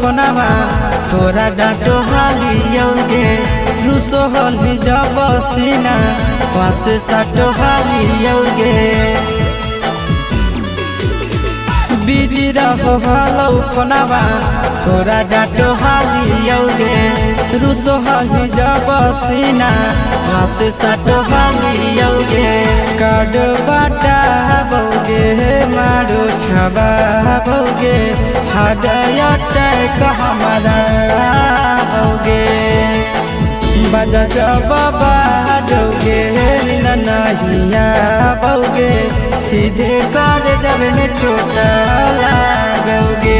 फोनवा तोरा डांटो हालियोगे रूसो हली जब सीना पासे साटो हालियोगे बिजी रहो हलो फोनवा तोरा डांटो हालियोगे रूसो हली जब सीना पासे साटो हालियोगे कार्ड बाटा बोगे मारो छबा बोगे हार्ट अटैक हमारा बोगे बजा जब बाजोगे नहिया बोगे सीधे कर जब में चोट लागोगे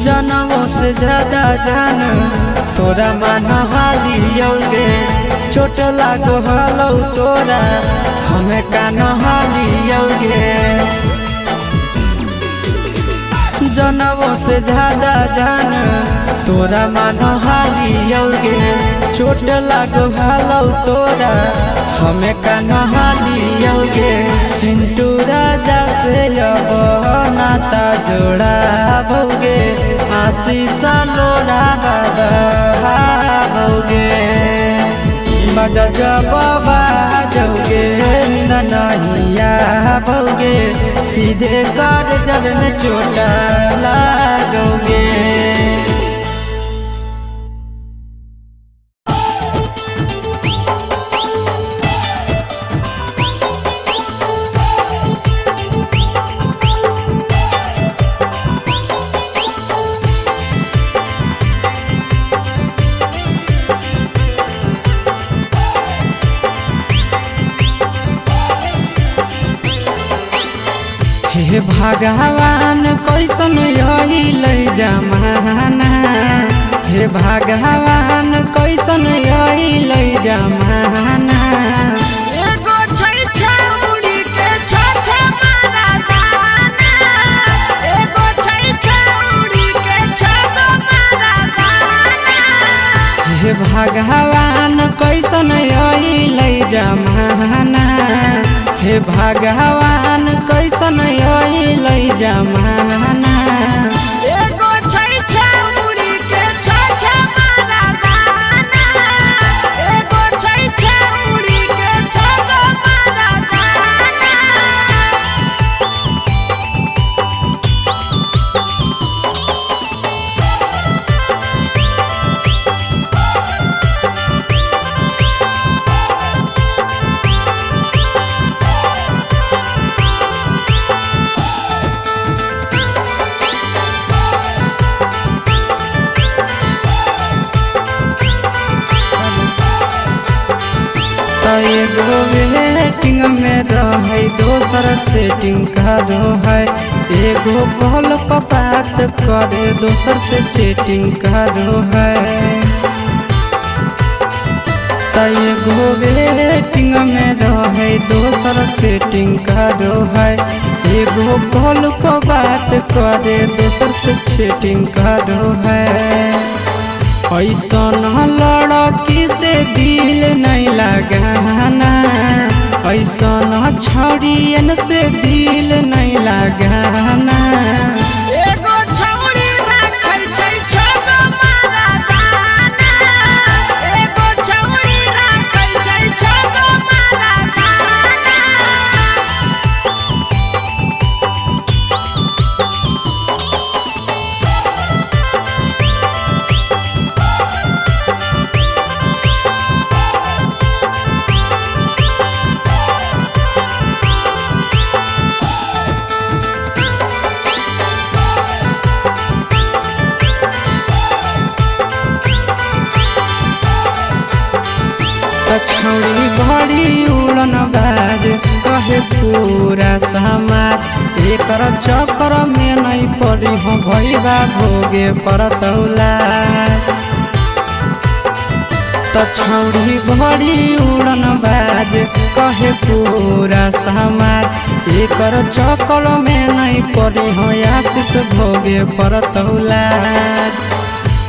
जनमों से ज्यादा जान तोरा मान हालियोगे चोट लागो हलो तोरा हमें कान हालियोगे जनमों से ज्यादा जान तोरा मान हालियोगे चोट लागो हलो तोरा हमें कान हालियोगे चिंटू राजा से अब नाता जोड़ा भोगे आशीष लोड़ा बाबा भोगे बजा जब बाजोगे नहिया भोगे सीधे कर जब में चोट लागोगे। हे भगवान कैसन यही जमाना हे भगवान कैसन यही जमाना एगो छै छौड़ी के छ मारा दाना एगो छै छौड़ी के छ मारा दाना हे भगवान कैसन यही जमाना हे भगवान कैसन यही जमाना एगो छै छौड़ी के छ मारा दाना एगो छै छौड़ी के छ मारा दाना एगो वेटिंग में रहे दोसर सेटिंग करो है एगो कॉल पर बात करे दोसर से चैटिंग करो है एगो वेटिंग में रहे दोसर सेटिंग करो है एगो कॉल पर बात करे दोसर से चैटिंग करो है ऐसन लड़की से दिल नहीं लगाना ऐसन छड़ियन से दिल नहीं लगाना एगो छौड़ी राखै छै छ मारा दाना एगो छौड़ी राखै छै छ मारा दाना छौड़ी बड़ी उड़न बाज कहे पूरा समाज एकर चक्कर में नहीं पड़ी हो भैया भोगे पड़तौला तो छौड़ी बड़ी उड़न बाज कहे पूरा समाज एकर चक्कर में नहीं पड़ी हो आशीष भोगे परतौला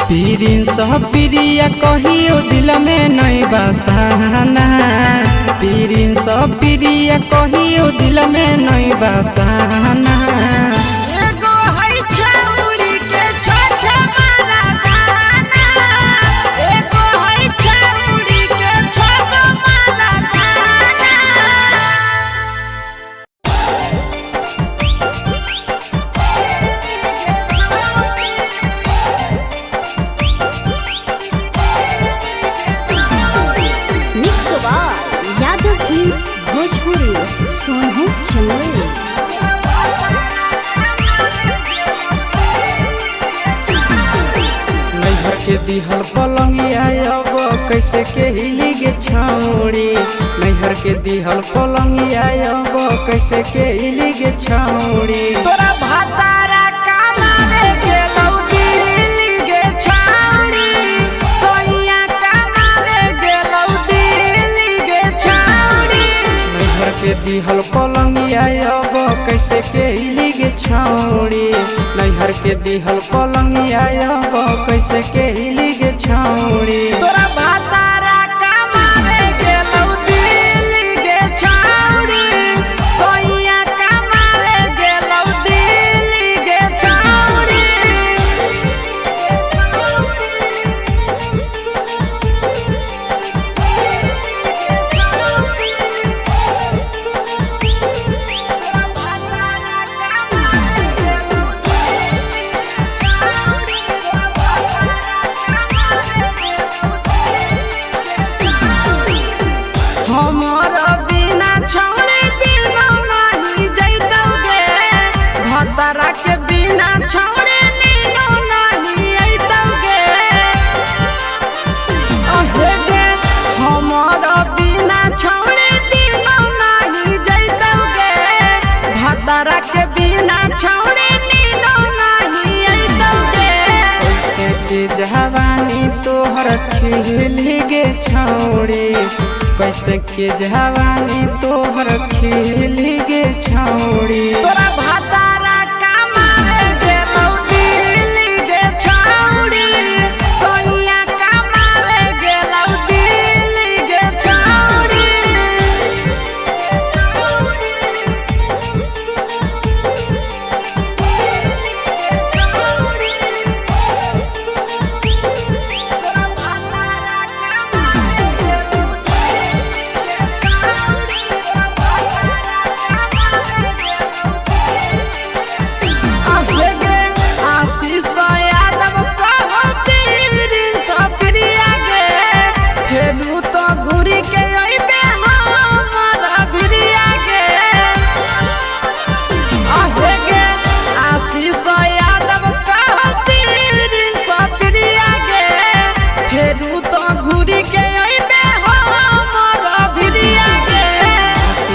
पीरिन सह प्रिया कहियो दिल में नहीं बसाना पीरिन सह प्रिया कहियो दिल में नहीं बसाना के दिहल पलंगिया अब कैसे के हिली गे छौड़ी नैहर के दिहल पलंगिया अब कैसे के हिली गे छौड़ी तोरा भातारा कमावे गेलौ दिल्ली गे छौड़ी सोइया कमावे गेलौ दिल्ली गे छौड़ी नैहर के दिहल पलंगिया अब कैसे के हिली गे छौड़ी नैहर के दिहल पलंगिया अब कैसे के हिली गे छौड़ी तोरा भातारा कमावे गेलौ दिल्ली गे छौड़ी सोइया कमावे गेलौ दिल्ली गे छौड़ी के बिना छोड़े नीनो नहीं आइतौगे अहे गे हमारा बिना छोड़े दिनो नहीं जाइतौगे भतरा के बिना छोड़े नीनो नहीं आइतौगे कैसे के जवानी तोहर खिली गे छौड़ी कैसे के जवानी तोहर खिली गे छौड़ी तोरा भातारा कमावे गेलौ दिल्ली गे छौड़ी सोइया कमावे गेलौ दिल्ली गे छौड़ी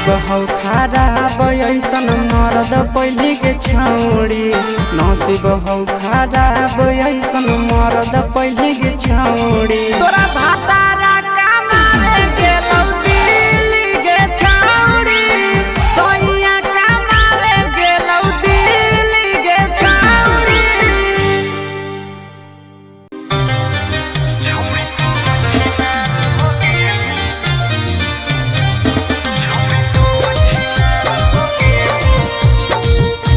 बहु खराब ऐसन मरद पहली के छौड़ी नसीब हौ खराब ऐसन मरद पहली के छौड़ी तोरा भातारा कमावे गेलौ दिल्ली गे छौड़ी सोइया कमावे गेलौ दिल्ली गे छौड़ी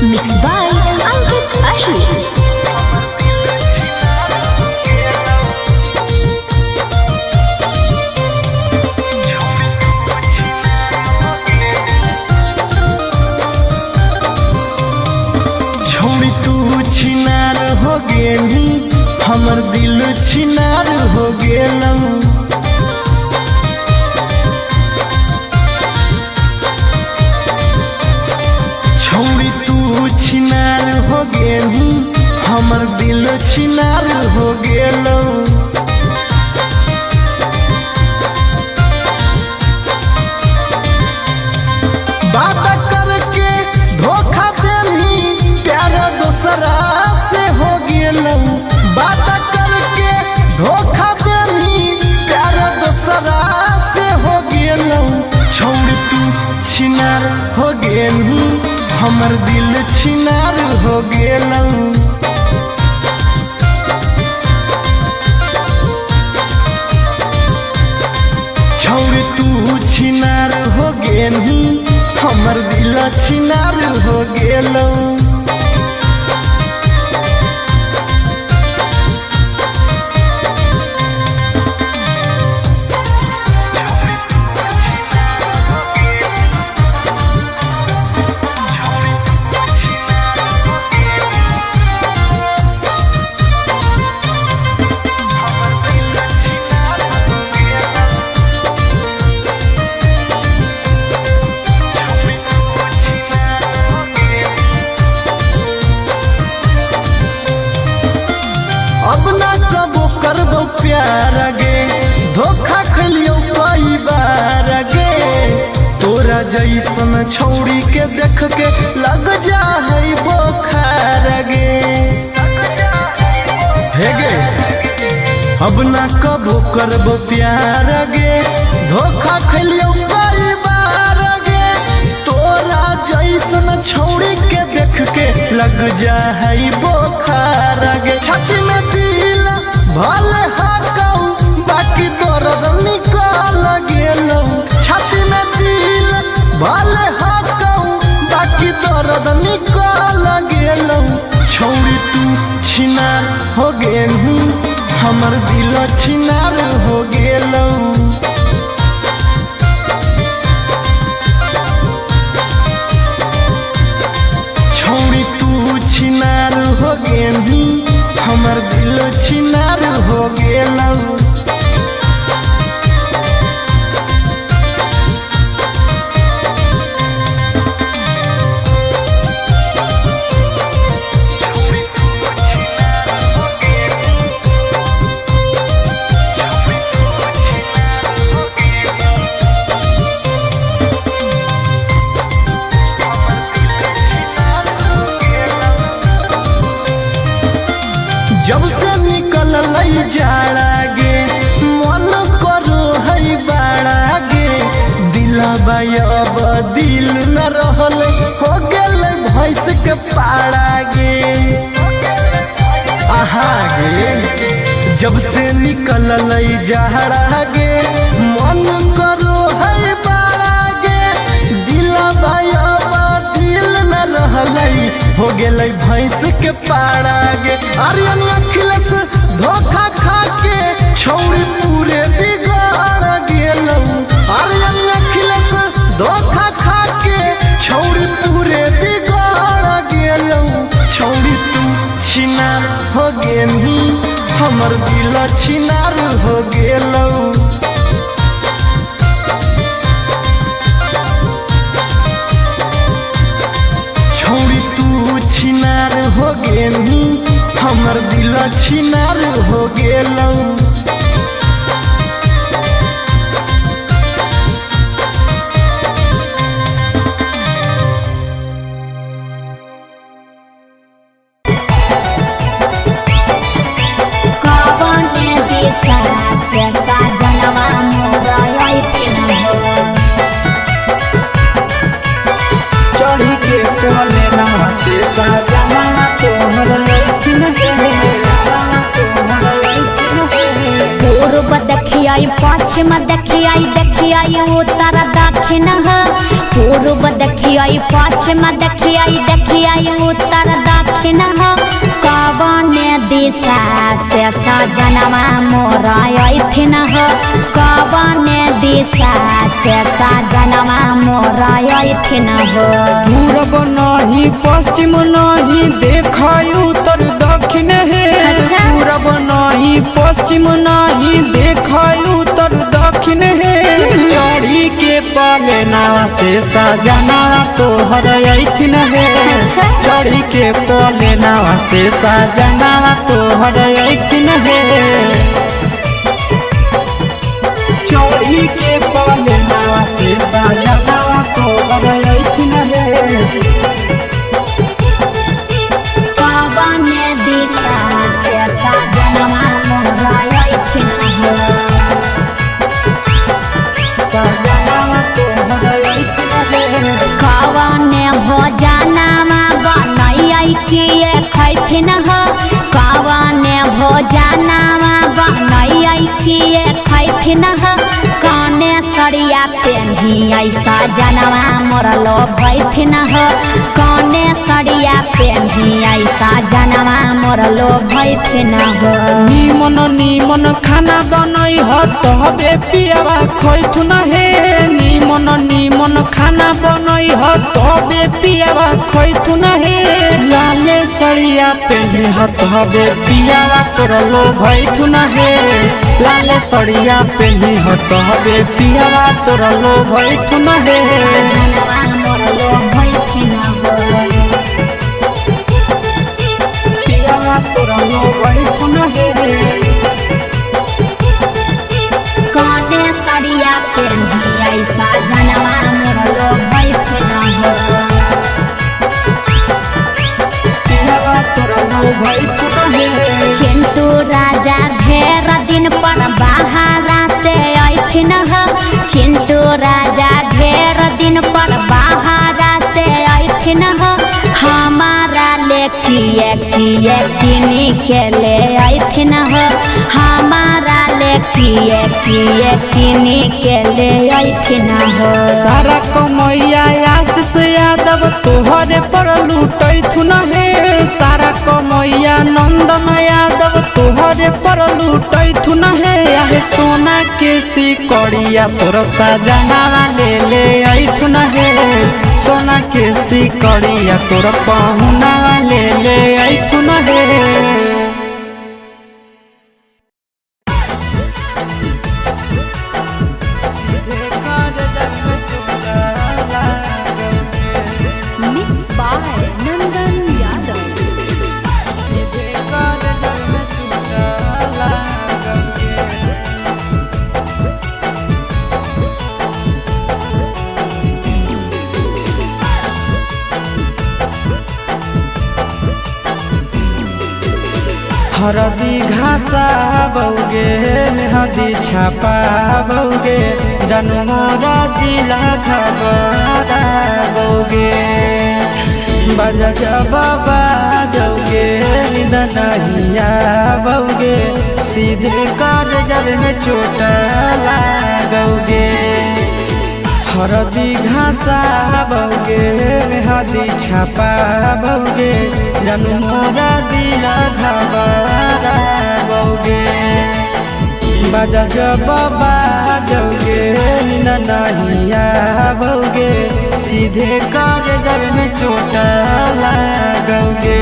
Mixed by Ankit Ahi. छोड़ी तू छिनार हो गेली हमर दिल छिनार हो गेलौ छोड़ी तू छिनार हो गेली हमर दिल छिनार हो गेलौ बात करके धोखा देनी प्यार दूसरा से हो गेलौ बात करके धोखा देनी प्यार गेलू हमर दिल छिनार हो गेलू। छौरी तू छिनार हो गेलू हमर दिल छिनार हो गेलू। अब ना कबो करबो प्यार गे धोखा खलियो कई बार गे। तोरा जैसन छौड़ी के देख के लग जा है बोखार गे। हे गे अब ना कबो करबो प्यार गे धोखा खलियो कई बार गे। तोरा जैसन छौड़ी के देख के लग जा है बोखार गे। छाती में दिल भले हाकऊ बाकी दर्द निकल गेलौ। छाती में दिल भले हाकऊ बाकी दर्द निकल गेलौ। छौड़ी तू छिनार हो गेलू हमर दिल छिनार हो गेलौ। छौड़ी तू छिनार हो गेलू हमर दिल छिनार हो गेलौ। जब से निकल लई जाड़ा गे मन करो है बाड़ा गे। दिलबा अब दिल न रहल हो गेल भैंस के पाड़ा गे। आहा गे जब से निकल लई जाड़ा गे मन करो है बाड़ा गे। दिलबा अब दिल न रहल हो गेल भैंस के पाड़ा गे। आर्यन अखिलेश धोखा खा के छौड़ी पूरे बिगाड़ गेलौ। आर्यन अखिलेश धोखा खा के छौड़ी पूरे बिगाड़ गेलौ। छौड़ी तू छिनार हो गेलू हमर दिल छिनार हो गेलौ। छौड़ी तू छिनार हो गेलू हमर दिल छिनार हो गेलौ। चढ़ी के कोले नवा से साजना तोहर लैठिन पूर्व देखियाई पश्चिम देखियाई उत्तर दक्षिण पूर्व देखियाई पश्चिम देखियाई उत्तर दक्षिण कवन दिशा से सजनवा मोरा अइथिन कवन दिशा से सजनवा मोरा अइथिन पूरब नहीं पश्चिम नहीं देखाई उत्तर दक्षिण है। अच्छा। पूरब नहीं पश्चिम नहीं देखाई उत्तर दक्षिण है। चढ़ी के पलेना से सजना तोहर अइथिन है। अच्छा। चढ़ी के पलेना से सजना तोहर अइथिन है। चढ़ी के पलेना से सजना तोहर अइथिन है। कवन दिशा से सजनवा मोरा अइथिन सजना तोहर अइथिन है। कवन मरलो भैथिन हो कौने सड़िया पेन्ही ऐसा जनवा मरलो भैथिन हो। निमन निमन खाना बनई हो तबे पियावा खैथुन हे निमन निमन खाना बनई हो तबे पियावा खैथुन हे लाले सड़िया पेन्ही हो तबे पियावा तोरलो भैथुन हे लाले सड़िया पेन्ही हो तबे पियावा तोरलो भैथुन हे जनवा मरलो भैथिन हो पियावा तोरलो भैथुन हे कौने सड़िया पेन्ही ऐसा जनवा मरलो भैथिन हो। पियावा तोरलो भैथुन हे चिंटू राजा ढेर दिन पर बाहरा से अइथिन हो चिंटू राजा ढेर दिन पर बाहरा से अइथिन हो हमारा ले किए किए किनी के ले अइथिन हो हमारा ले किए किए किनी के ले अइथिन हो। सारा कमैया आशीष यादव तोहरे पर लूटैथुन हे सारा कमैया नंदन यादव तोहरे पर लूटैथुन हे आहे सोना के सिकड़िया तोर सजनावा ले अइथुन हे सोना के सिकड़िया तोर पहुनावा ले अइथुन हे Mixed by Nandan Yadav. हरदी घासा बौगे मेहदी छापा बौगे जनमोरा जिला खबरा बौगे बजा बाबा जौगे निदनहिया बौगे सीधे कर जब में चोट लागोगे हरदी घासा बौगे मेहदी छापा बौगे जनमोरा दिला घबरा बौगे बजा बाबा जौगे नहिया बौगे सीधे कर जब में चोट लागोगे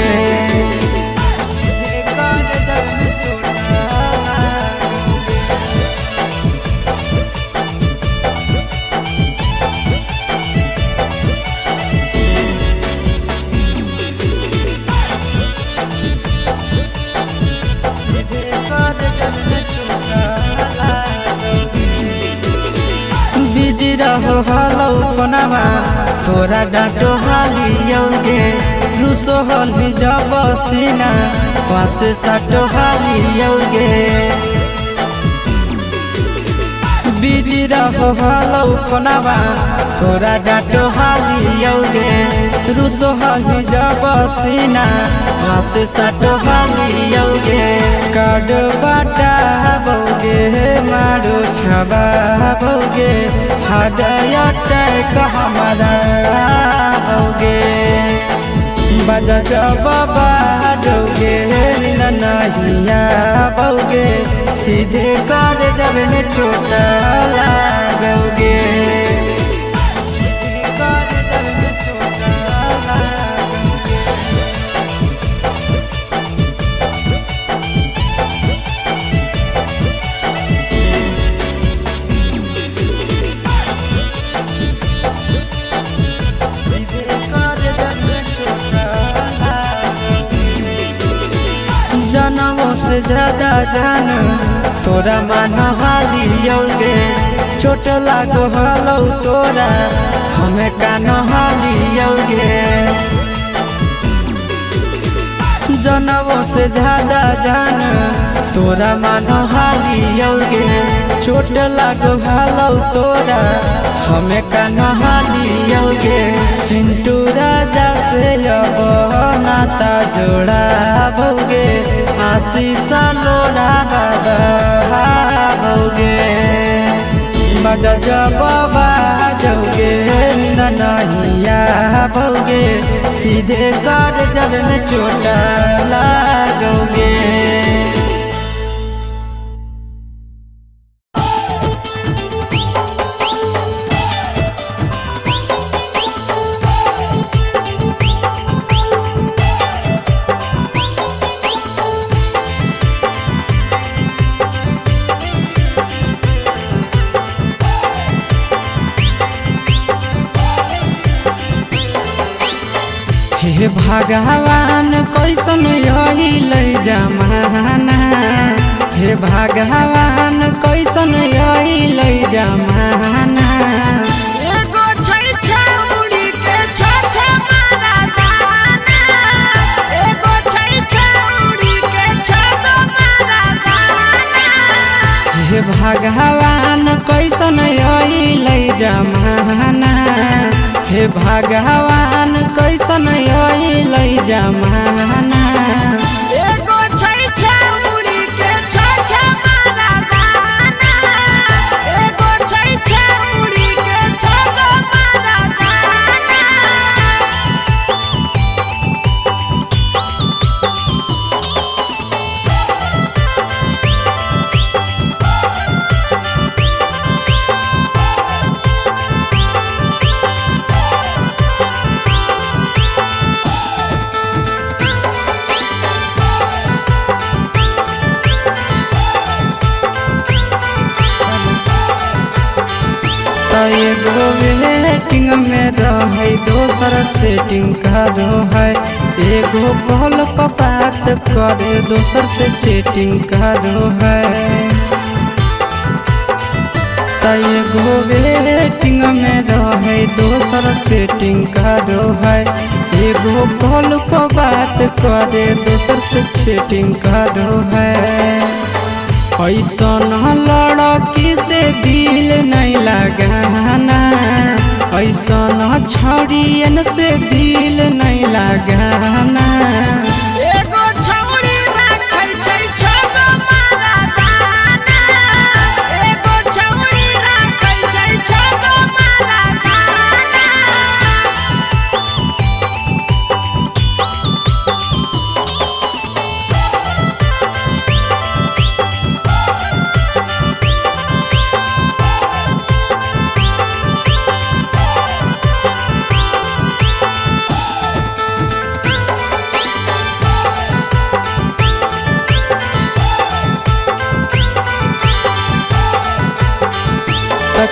बिजी रहो हलो कोनावा तोरा डाटो हालियोगे रूसो हली जब सीना पास साटो हालियोगे बिजी रहो हलो कोनावा तोरा डाटो हालियोगे रूसो हली जब सीना पास साटो हालियोगे काड बाटा बौगे मारो छबा बौगे हाडया टैक हमारा बौगे बजा बाबा जौगे नहिया बौगे सीधे कर जब में चोट लागोगे जनमों से ज्यादा जान तोरा मान हालियोगे चोट लागो हलो तोरा हमें कान हालियोगे जनमों से ज्यादा जान तोरा मान हालियोगे चोट लागो हलो तोरा हमें कान हालियोगे चिंटू राजा से अब नाता जोड़ा भोगे आशीष लोड़ा बाबा भोगे बजा बाबा जोगे नहिया नहीं आओगे, सीधे कर जब में चोट लागोगे। हे भगवान कैसन यही जमाना, हे भगवान कैसन यही जमाना। एगो छै छौड़ी के छ मारा दाना, एगो छै छौड़ी के छ मारा दाना। हे भगवान कैसन यही जमाना, हे भगवान कैसन यही जमाना। एगो छै छौड़ी के छ मारा दाना, एगो छै छौड़ी के छ मारा दाना। एगो वेटिंग में रहे, दोसर सेटिंग करो है। एगो कॉल पर बात करे, दोसर से चैटिंग करो है। एगो वेटिंग में रहे, दोसर सेटिंग करो है। एगो कॉल पर बात करे, दोसर से चैटिंग करो है। ऐसन लड़की से दिल नहीं लगाना, ऐसन छड़ियन से दिल नहीं लगाना। एगो छौड़ी राखै छै छ मारा दाना, एगो छौड़ी राखै छै छ मारा दाना।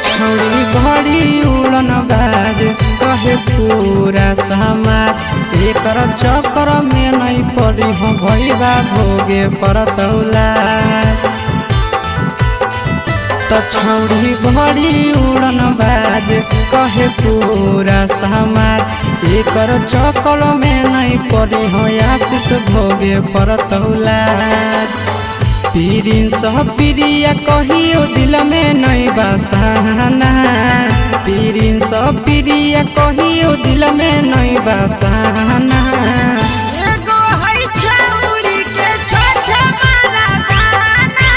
छौड़ी बड़ी उड़न बाज कहे पूरा समाज। एकर चक्कर में नहीं पड़ी हो भैया भोगे परतौला। छौड़ी बड़ी उड़न बाज कहे पूरा समाज। एकर चक्कर में नहीं पड़ी हो आशीष भोगे परतौला। पीरिन सब प्रिया कहियो दिल में नहीं बसाना, पीरिन सब प्रिया कहियो दिल में नहीं बसाना। एगो है छौड़ी के छ मारा दाना,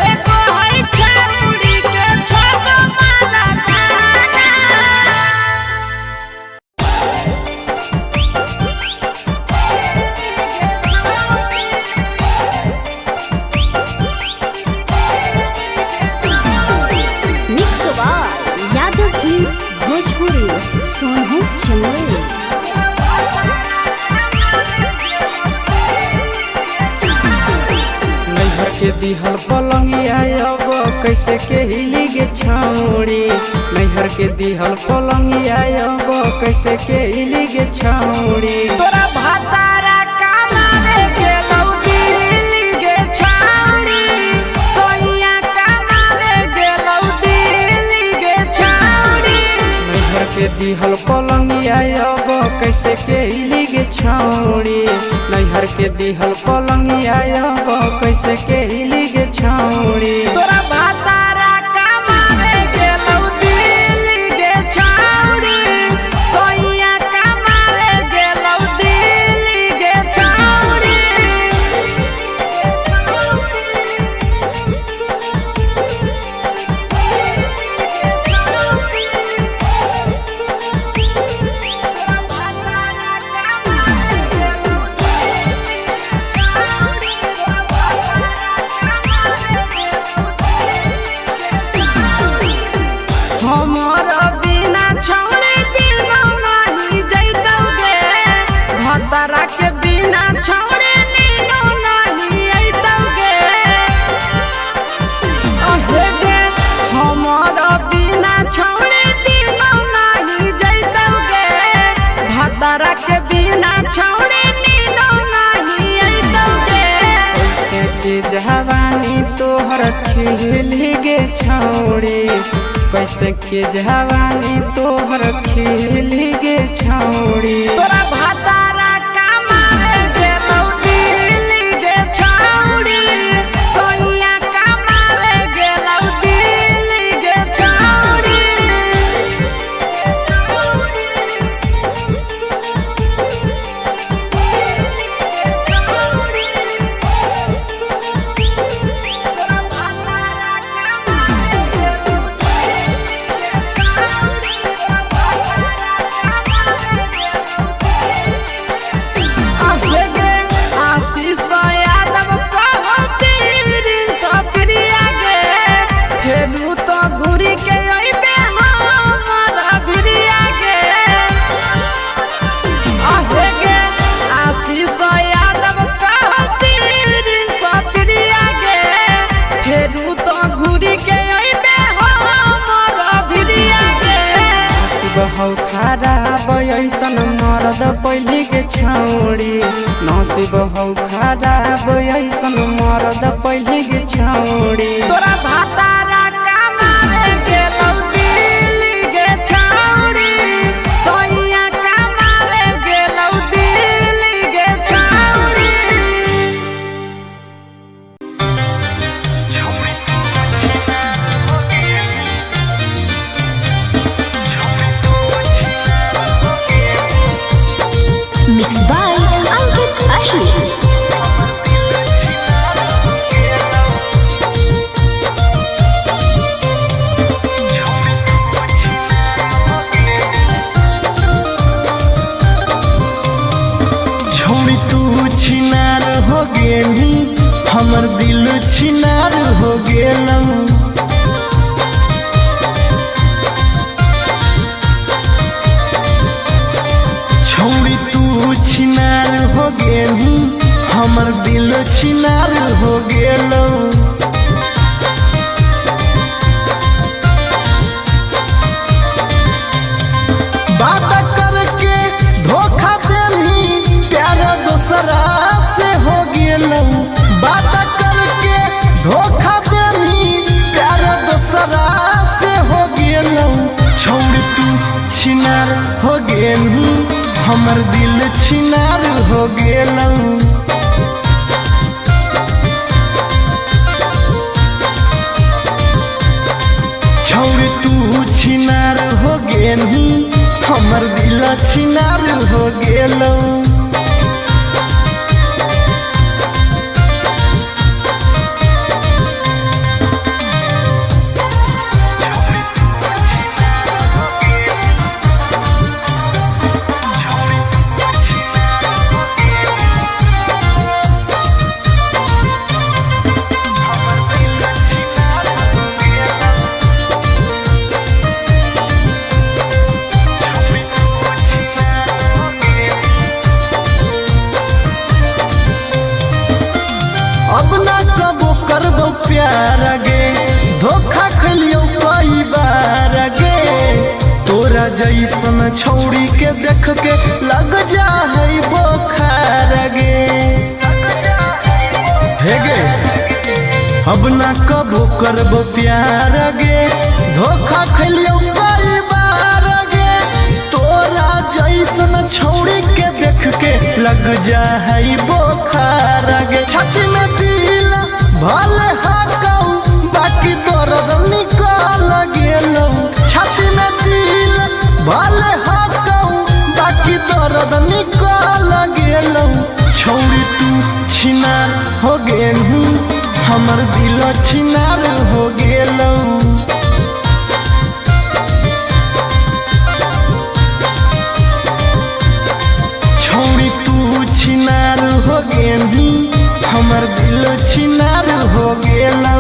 एगो है छौड़ी के छ मारा दाना। यादव फिल्म्स भोजपुरी सोनू चंदेल। नैहर के दिहल पलंगिया अब कैसे के हिली गे छौड़ी। नैहर के दिहल पलंगिया अब कैसे के हिली गे छौड़ी। तोरा भातारा कामारे गेलौ दिल्ली गे छौड़ी, सोइया कामारे गेलौ दिल्ली गे छौड़ी। नैहर के दिहल पलंगिया अब कैसे के हिली गे छौड़ी। नैहर के दिहल पलंगिया अब कैसे के हिली गे छौड़ी। तोरा भातारा कामारे गेलौ दिल्ली गे छौड़ी, सोइया कामारे गेलौ दिल्ली गे छौड़ी। के जवानी तोहर खिली गे छौड़ी तोरा भातारा कमाए गेलौ दिल्ली गे छौड़ी सोनिया कमाए गेलौ दिल्ली गे छौड़ी बहु खराब ऐसन मरद पहली के छौड़ी नसीब हौ खराब ऐसन मरद पहली के छौड़ी तोरा भातारा कमाए गेलौ दिल्ली गे छौड़ी सोनिया कमाए गेलौ दिल्ली गे छौड़ी Mixed by Ankit Ahir. छोड़ी तू छिनार हो गेली हमर दिल छिनार हो गेलौ छोड़ी तू छिनार हो गेली हमर दिल छिनार हो गेलौ बात करके धोखा देनी प्यार दूसरा से हो गेलौ बात करके धोखा देनी प्यार दूसरा से हो गेलौ छोड़ तू छिनार हो गेलू हमर दिल छिनार हो गेलौ छोड़ तू छिनार हो गेलू हमर दिल छिनार हो गेलौ अब ना कबो करबो प्यार गे धोखा खलियो कई बार गे तोरा जैसन छौड़ी के देख के लग जा है बोखार गे हे गे अब ना कबो करबो प्यार गे धोखा खलियो कई बार गे तोरा जैसन छौड़ी के देख के लग जा है बोखार गे छाती में दिल भले हाकौ बाकी दर्द निकल गेलौ छाती में दिल भले हाकौ बाकी दर्द निकल गेलौ छौड़ी तू छिनार हो गेलू हमर दिल छिनार हो गेलौ छोड़ी तू छिनार हो गेली हमर दिल छिनार हो गेलौ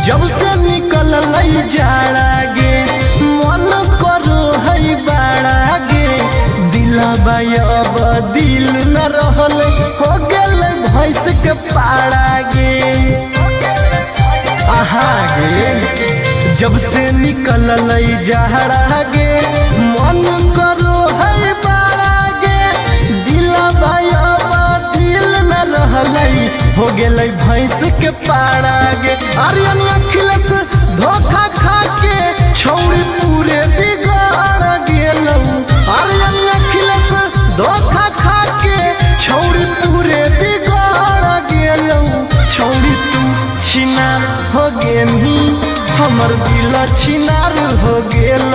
जब से निकल जाड़ा गे मन करो है बाड़ा गे दिला अब दिल न रहल हो गेल भैंस के पाड़ा गे आहा गे जब से निकल जहरा गे मन करो है बाड़ा गे दिला अब दिल न रहल हो गेल भैंस के पाड़ा गे आर्यन अखिलेश धोखा खा के छौड़ी पूरे बिगाड़ गेल आर्यन अखिलेश धोखा खा के छौड़ी पूरे बिगाड़ गेल छौड़ी तू छिनार हो गेनी हमर दिल छिनार हो गेल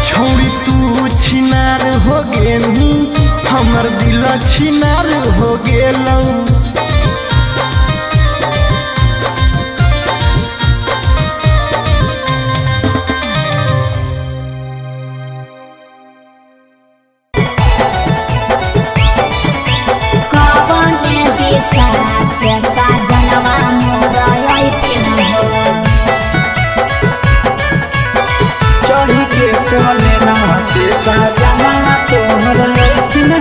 छौड़ी तू छिनार हो गेनी हमर दिल छिनार हो गेल चढ़ी के कोले नवा से सजना तोहर लैठिन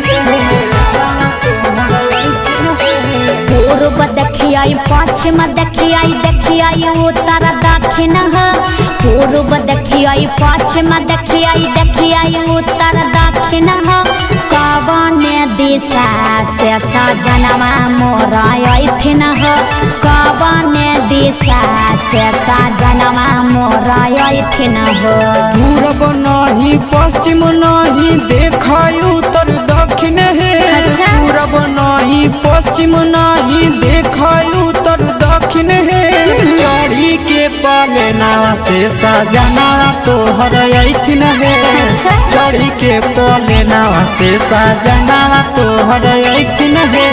पूर्व देखियाई पश्चिम देखियाई उत्तर दक्षिण पूर्व देखियाई पश्चिम देखियाई उत्तर दक्षिण कवने दिशा से सजनवा मोर अइथिन कवने दिशा से सजनवा मोर अइथिन पूरब नहीं पश्चिम नहीं देखाई उत्तर दक्षिण है अच्छा। पूरब नहीं पश्चिम नहीं देखाई उत्तर दक्षिण है चढ़ी के पलेना से सजना तोहर अइथिन है अच्छा। चढ़ी के पलेना से सजना तोहर अइथिन है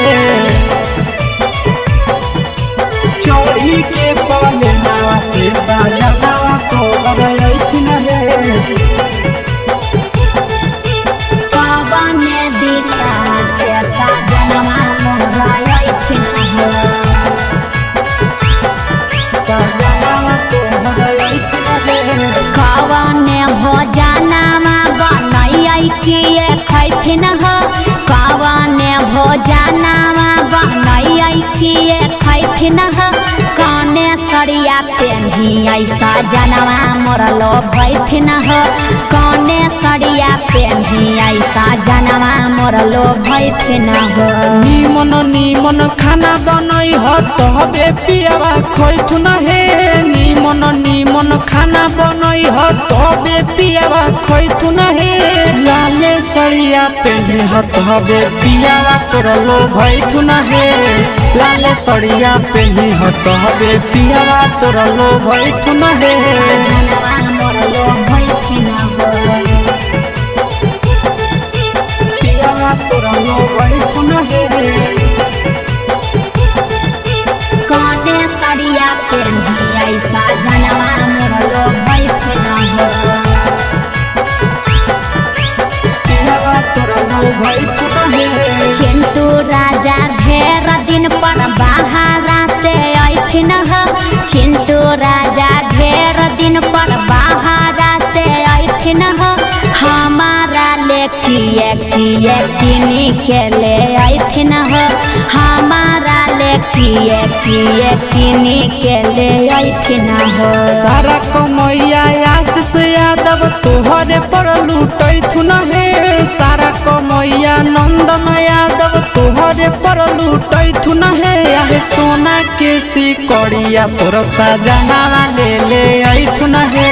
चढ़ी के पलेना से सजना तोहर अइथिन है कवने दिशा से सजनवा मोर अइथिन कवने भोजनमा बनैयै किए खैथिन कवने भोजनमा बनैयै किए खैथिन कने सरिया पेन्ही ऐसा जनवा मोर लो भैथिन कने सरिया पेन्ही ऐसा जनवा मोर लो भैथिन निमन निमन खाना बनई हो तबे पियावा खैथुन हे निमन निमन खाना बनई हो तबे पियावा खैथुन हे लाले सरिया पेन्ही हो तबे पियावा तोर लो भैथुन हे लाले सरिया पेन्ही हो तबे पियावा तोर लो भैथुन हे जनवा मोर लो भैथिन पियावा तोर लो भैथुन हे कने सरिया पेन्ही ऐसा जनवा मोर लो भैथिन पियावा तोर लो भैथुन हे चिंटू राजा ढेर दिन पर बाहरा से अइथिन चिंटू राजा ढेर दिन पर बाहरा से अइथिन हमारा ले किए किए किनी के ले अइथिन हमारा ले किए किए किनी के ले अइथिन सारा कमैया आशीष यादव तोहरे पर लूटैथुन हे सारा कमैया नंदन यादव तोहरे पर लूटैथुन हे आहे सोना के सिकड़िया तोर सजना ले अइथुन हे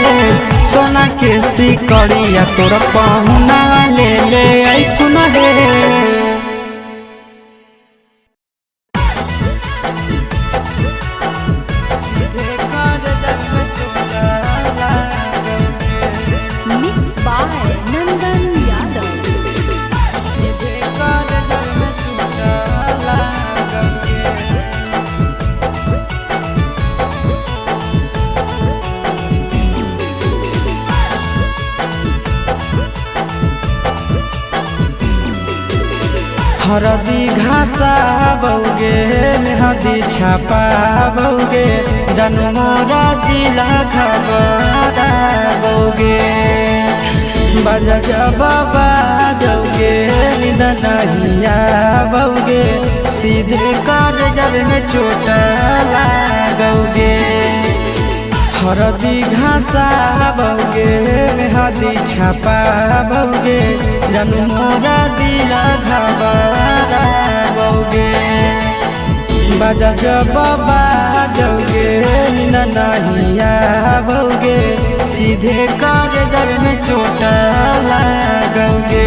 सोना के सिकड़िया तोर पहुना ले अइथुन हे Mixed by Nandan Yadav. हरदी घासा बौगे मेहदी छापा बौगे जानू मोरा जिला खबरा बौगे बजा जब बाजोगे नींद नहीं आवोगे सीधे कर जब में चोट लागोगे हरदी घासा बौगे मेहदी छापा बौगे जानू मोरा दिला घबरा बौगे बजा जब बाजोगे नींद नहीं आवोगे सीधे कर जब में चोट लागोगे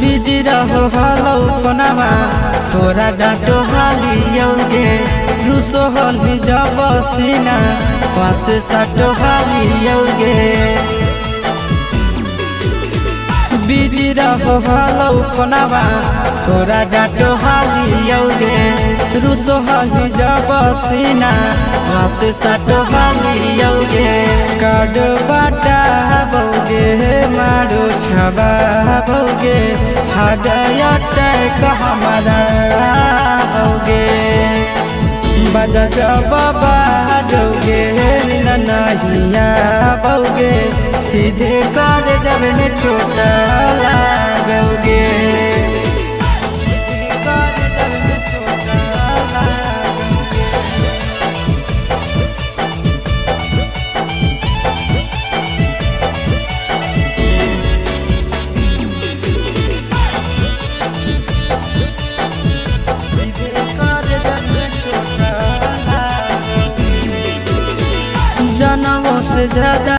बिजी रहो हलो कोनावा तोरा डांटो हालियोगे रूसो हली जब सीना पास साटो हालियोगे बिजी रहो हलो कोनावा तोरा डांटो हालियोगे रूसो हली जब सीना पास साटो हालियोगे काड बाटा बौगे मारो छबा बौगे हाडया टैक हमारा बौगे बजा जब बाजोगे नींद नहीं आवोगे सीधे कर जब में चोट लागोगे जनमों से ज्यादा